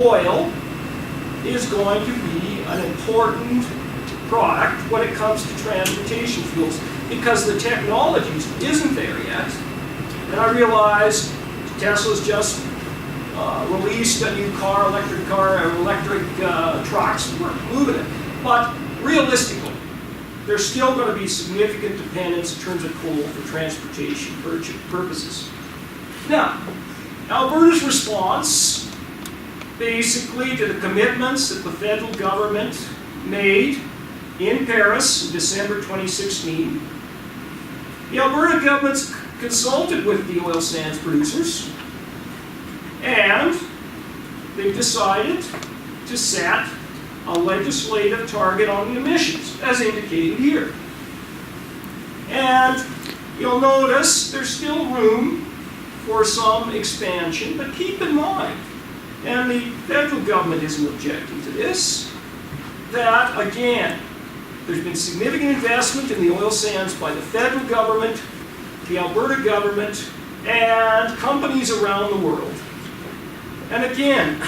Oil is going to be an important product when it comes to transportation fuels because the technology isn't there yet. And I realize Tesla's just released a new car, electric trucks, we're moving it. But realistically, there's still going to be significant dependence in terms of coal for transportation purposes. Now, Alberta's response basically to the commitments that the federal government made in Paris in December 2016. The Alberta government's consulted with the oil sands producers and they've decided to set a legislative target on the emissions, as indicated here. And you'll notice there's still room for some expansion, but keep in mind, and the federal government isn't objecting to this, that again, there's been significant investment in the oil sands by the federal government, the Alberta government, and companies around the world. And again,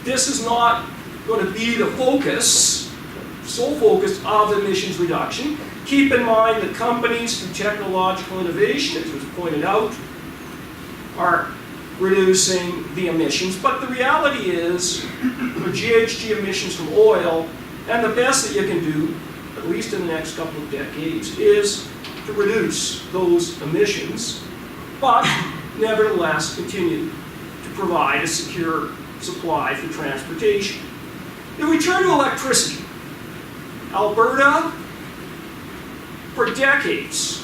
this is not going to be the focus, sole focus of emissions reduction. Keep in mind that companies through technological innovation, as was pointed out, are reducing the emissions. But the reality is, for GHG emissions from oil, and the best that you can do, at least in the next couple of decades, is to reduce those emissions, but nevertheless continue to provide a secure supply for transportation. If we turn to electricity, Alberta, for decades,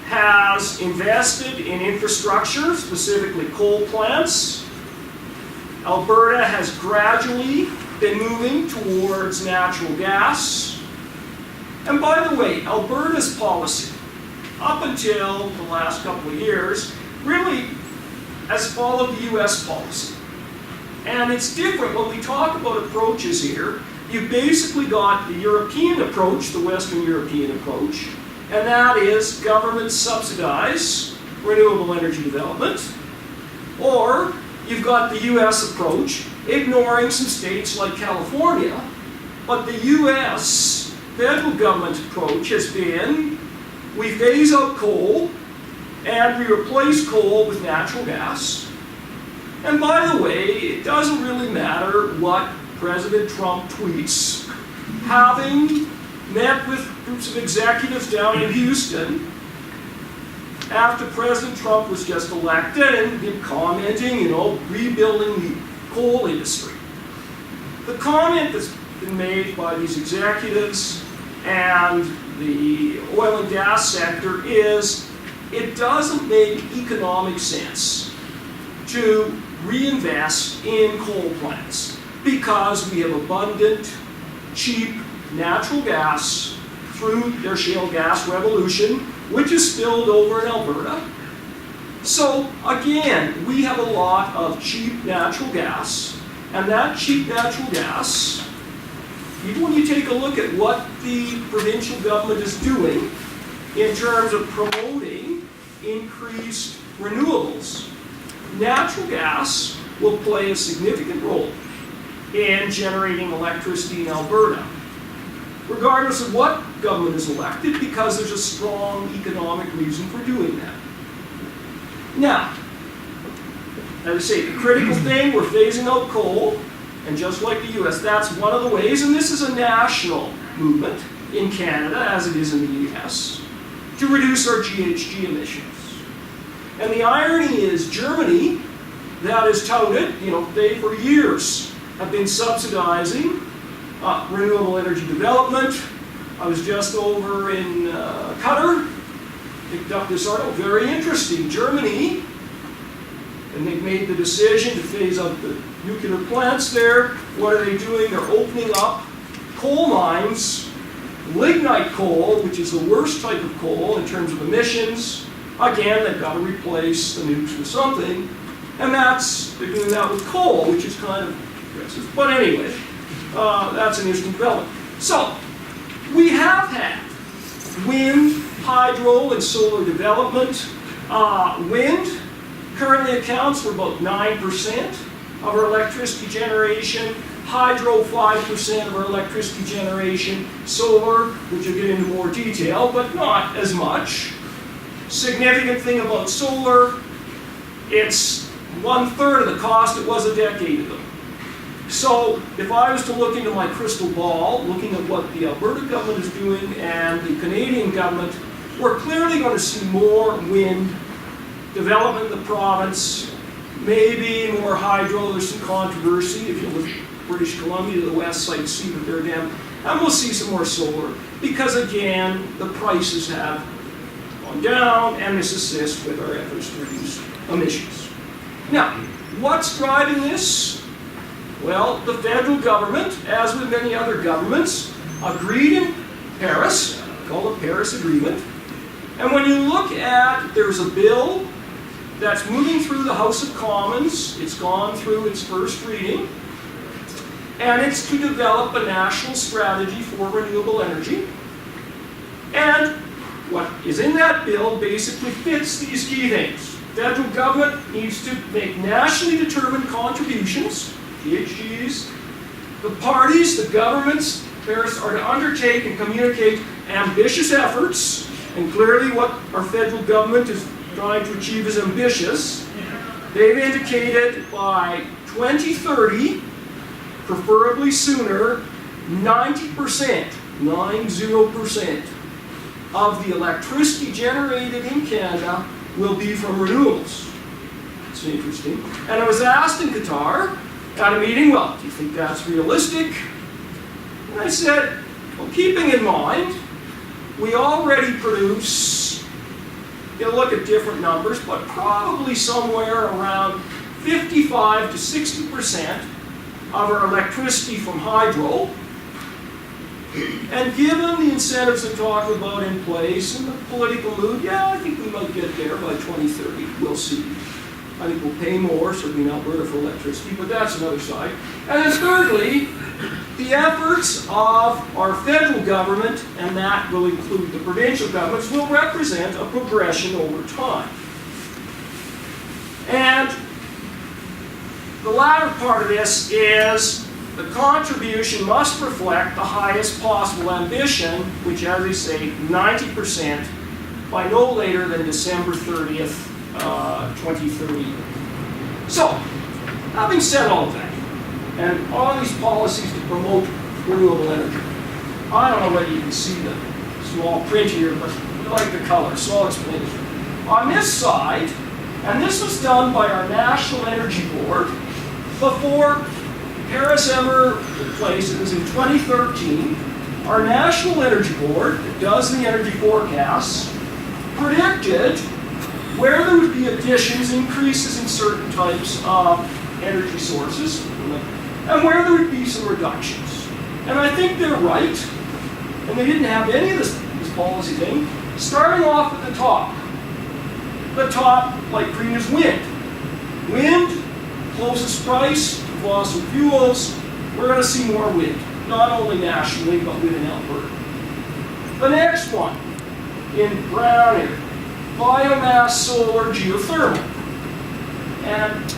has invested in infrastructure, specifically coal plants. Alberta has gradually been moving towards natural gas. And by the way, Alberta's policy, up until the last couple of years, really has followed the US policy. And it's different when we talk about approaches here. You've basically got the European approach, the Western European approach, and that is government subsidize renewable energy development, or you've got the US approach, ignoring some states like California, but the US federal government approach has been we phase out coal and we replace coal with natural gas. And by the way, it doesn't really matter what President Trump tweets. Having met with groups of executives down in Houston after President Trump was just elected and been commenting, rebuilding the coal industry. The comment that's been made by these executives and the oil and gas sector is it doesn't make economic sense to reinvest in coal plants because we have abundant, cheap natural gas through their shale gas revolution, which is spilled over in Alberta. So again, we have a lot of cheap natural gas, and that cheap natural gas, even when you take a look at what the provincial government is doing in terms of promoting increased renewables, natural gas will play a significant role in generating electricity in Alberta, regardless of what government is elected, because there's a strong economic reason for doing that. Now, as I say, the critical thing, we're phasing out coal, and just like the US, that's one of the ways, and this is a national movement in Canada, as it is in the US, to reduce our GHG emissions. And the irony is Germany, that is touted, they for years have been subsidizing renewable energy development. I was just over in Qatar, picked up this article, very interesting. Germany, and they've made the decision to phase out the nuclear plants there. What are they doing? They're opening up coal mines, lignite coal, which is the worst type of coal in terms of emissions. Again, they've got to replace the nukes with something, and they're doing that with coal, which is kind of aggressive. But anyway, that's an interesting development. So, we have had wind, hydro, and solar development. Wind currently accounts for about 9% of our electricity generation, hydro 5% of our electricity generation, solar, which will get into more detail, but not as much. Significant thing about solar, it's 1/3 of the cost it was a decade ago. So if I was to look into my crystal ball, looking at what the Alberta government is doing and the Canadian government, we're clearly going to see more wind development in the province, maybe more hydro. There's some controversy. If you look at British Columbia to the west side, see that they're down. And we'll see some more solar because, again, the prices have gone down and this assists with our efforts to reduce emissions. Now, what's driving this? Well, the federal government, as with many other governments, agreed in Paris, called the Paris Agreement. And when you look at, there's a bill that's moving through the House of Commons. It's gone through its first reading. And it's to develop a national strategy for renewable energy. And what is in that bill basically fits these key things. Federal government needs to make nationally determined contributions, PHGs. The parties, the governments, Paris, are to undertake and communicate ambitious efforts, and clearly what our federal government is trying to achieve is ambitious. They've indicated by 2030, preferably sooner, 90%, 90% of the electricity generated in Canada will be from renewables. It's interesting. And I was asked in Qatar at a meeting, well, do you think that's realistic? And I said, well, keeping in mind, we already produce, you'll look at different numbers, but probably somewhere around 55 to 60% of our electricity from hydro. And given the incentives I'm talking about in place and the political mood, yeah, I think we might get there by 2030. We'll see. I think we'll pay more, certainly in Alberta, for electricity, but that's another side. And then thirdly, the efforts of our federal government, and that will include the provincial governments, will represent a progression over time. And the latter part of this is the contribution must reflect the highest possible ambition, which, as I say, 90% by no later than December 30th, 2030. So, having said all of that, and all these policies to promote renewable energy, I don't know whether you can see the small print here, but I like the color, so I'll explain it. On this side, and this was done by our National Energy Board before Paris ever took place. It was in 2013. Our National Energy Board, that does the energy forecasts, predicted where there would be additions, increases in certain types of energy sources, and where there would be some reductions. And I think they're right, and they didn't have any of this policy thing. Starting off at the top, light green is wind. Wind, closest price, fossil fuels, we're going to see more wind, not only nationally, but within Alberta. The next one, in brown here, biomass, solar, geothermal. And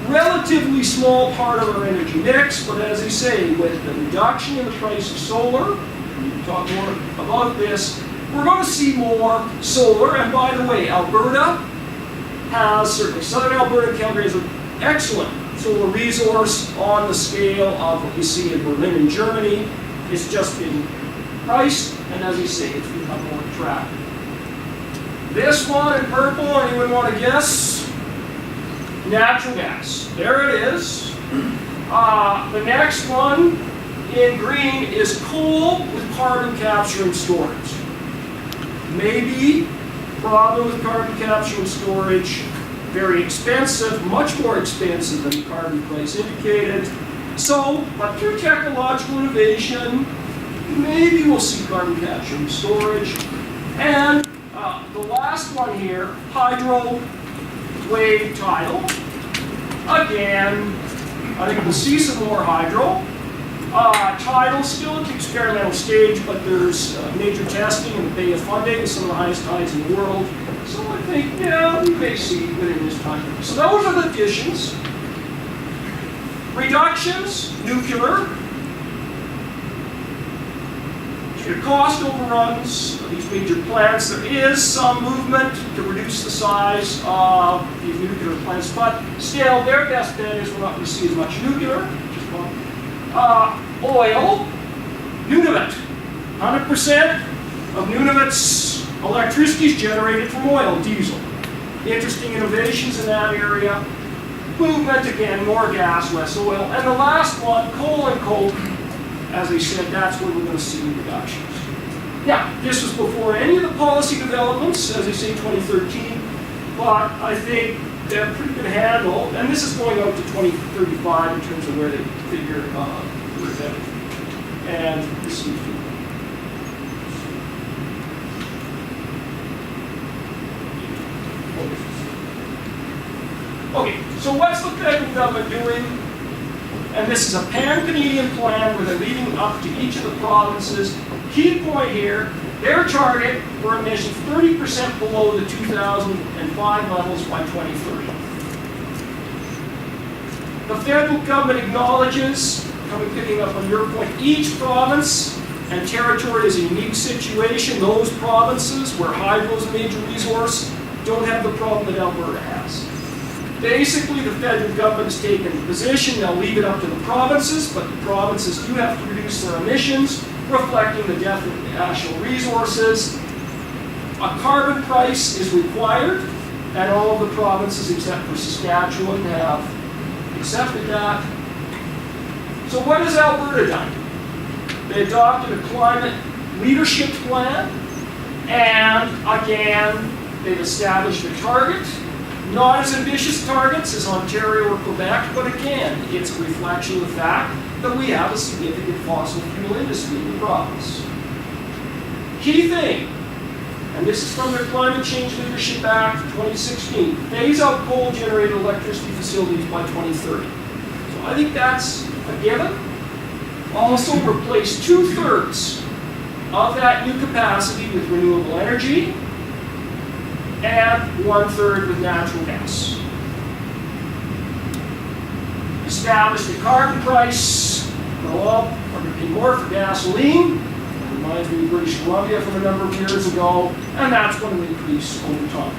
relatively small part of our energy mix, but as I say, with the reduction in the price of solar, we can talk more about this, we're going to see more solar. And by the way, Alberta has, certainly southern Alberta, Calgary has an excellent solar resource on the scale of what you see in Berlin in Germany. It's just been priced, and as I say, it's become more attractive. This one in purple, anyone want to guess? Natural gas. There it is. The next one in green is coal with carbon capture and storage. Maybe problem with carbon capture and storage, very expensive, much more expensive than the carbon price indicated. So, but through technological innovation, maybe we'll see carbon capture and storage. And the last one here, hydro, wave, tidal. Again, I think we'll see some more hydro. Tidal still at the experimental stage, but there's major testing in the Bay of Fundy with some of the highest tides in the world. So I think, yeah, we may see within this time. So those are the additions. Reductions, nuclear. Due to cost overruns of these major plants, there is some movement to reduce the size of these nuclear plants, but still, their best bet is we're not going to see as much nuclear, which is one. Oil, Nunavut. 100% of Nunavut's electricity is generated from oil, diesel. Interesting innovations in that area. Movement, again, more gas, less oil. And the last one, coal and coke. As I said, that's where we're going to see reductions. Now, this was before any of the policy developments, as I say, 2013, but I think they have a pretty good handle, and this is going out to 2035 in terms of where they figure we're headed. And this is okay, so what's the federal government doing? And this is a pan-Canadian plan where they're leading up to each of the provinces. Key point here, their target for emissions 30% below the 2005 levels by 2030. The federal government acknowledges, picking up on your point, each province and territory is a unique situation. Those provinces where hydro is a major resource don't have the problem that Alberta has. Basically, the federal government has taken a position, they'll leave it up to the provinces, but the provinces do have to reduce their emissions, reflecting the depth of the national resources. A carbon price is required, and all of the provinces except for Saskatchewan have accepted that. So what has Alberta done? They adopted a climate leadership plan, and again, they've established a target. Not as ambitious targets as Ontario or Quebec, but again, it's a reflection of the fact that we have a significant fossil fuel industry in the province. Key thing, and this is from their Climate Change Leadership Act 2016, phase out coal-generated electricity facilities by 2030. So I think that's a given. Also replace 2/3 of that new capacity with renewable energy, and 1/3 with natural gas. Established a carbon price for oil, or to pay more for gasoline. Reminds me of British Columbia from a number of years ago, and that's going to increase over time.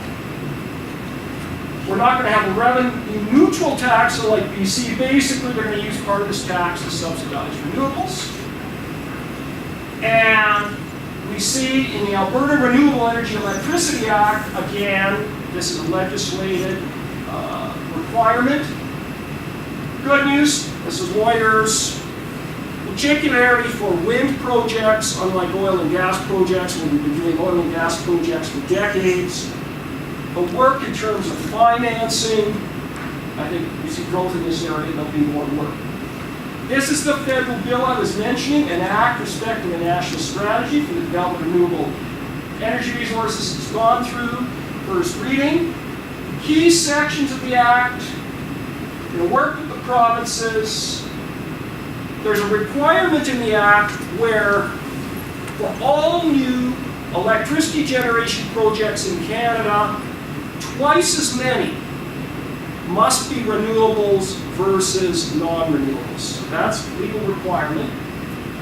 We're not going to have a revenue neutral tax like BC. Basically, they're going to use part of this tax to subsidize renewables. And we see in the Alberta Renewable Energy Electricity Act, again, this is a legislated requirement. Good news, this is lawyers. Particularly for wind projects, unlike oil and gas projects, where we've been doing oil and gas projects for decades. But work in terms of financing, I think we see growth in this area, there'll be more work. This is the federal bill I was mentioning, an act respecting a national strategy for the development of renewable energy resources. It's gone through first reading. Key sections of the act, work with the provinces. There's a requirement in the act where for all new electricity generation projects in Canada, twice as many must be renewables versus non-renewables. That's a legal requirement.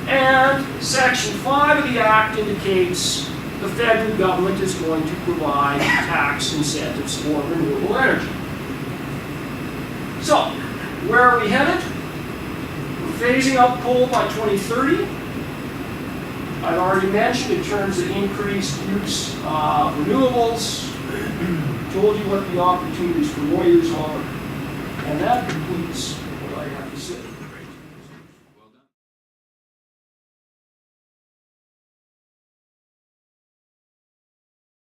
And Section 5 of the Act indicates the federal government is going to provide tax incentives for renewable energy. So, where are we headed? We're phasing out coal by 2030. I've already mentioned in terms of increased use of renewables. Told you what the opportunities for lawyers are, and that concludes what I have to say.